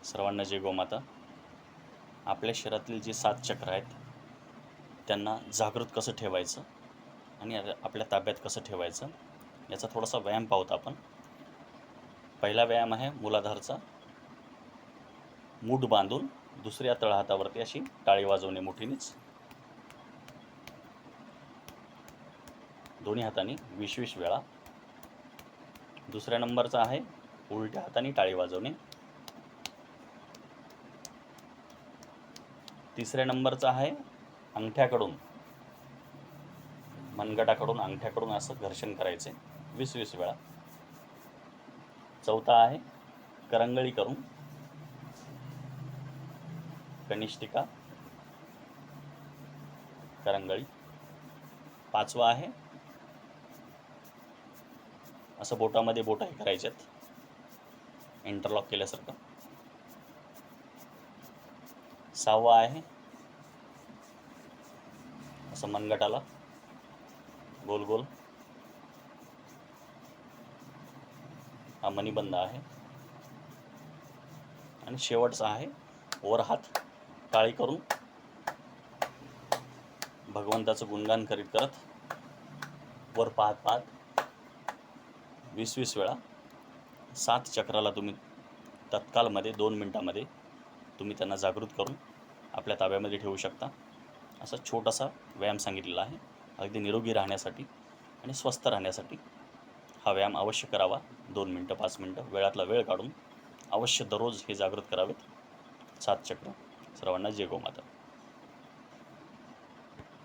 सर्वांना जय गोमाता. आपल्या शरीरातील जे 7 चक्र आहेत त्यांना जागृत कसं ठेवायचं आणि आपल्या ताब्यात कसं ठेवायचं याचा थोडासा व्यायाम पाहूत आपण. पहिला व्यायाम आहे मूलाधारचा. मूठ बांधून दुसऱ्या तळहातावरती अशी टाळी वाजवणे मोठीनेच, दोन्ही हातांनी 20-20 वेळा. दुसऱ्या नंबरचा आहे उलट्या हाताने टाळी वाजवणे. तिसऱ्या नंबरचा आहे अंगठ्याकडून, मनगटाकडून अंगठ्याकडून असं घर्षण करायचे 20-20 वेळा. चौथा आहे करंगळी करून, कनिष्ठिका करंगळी. पाचवा आहे असं बोटामध्ये बोटं हे करायच्यात इंटरलॉक केल्यासारखं. सहावा आहे असं मनगटाला गोल गोल, हा मणिबंध आहे. आणि शेवटचा आहे वर हात टाळी करून भगवंताचं गुणगान करीत करत वर पाहत पाहत 20-20 वेळा 7 चक्राला तुम्ही तत्कालमध्ये 2 मिनिटामध्ये तुम्ही त्यांना जागृत करून आपल्या ताब्यामध्ये ठेवू शकता. असा छोटासा व्यायाम सांगितलेला आहे अगदी निरोगी राहण्यासाठी आणि स्वस्थ राहण्यासाठी. हा व्यायाम अवश्य करावा. 2 मिनटं 5 मिनटं वेळातला वेळ काढून अवश्य दररोज हे जागृत करावेत 7 चक्र. सर्वांना जय गोमाता.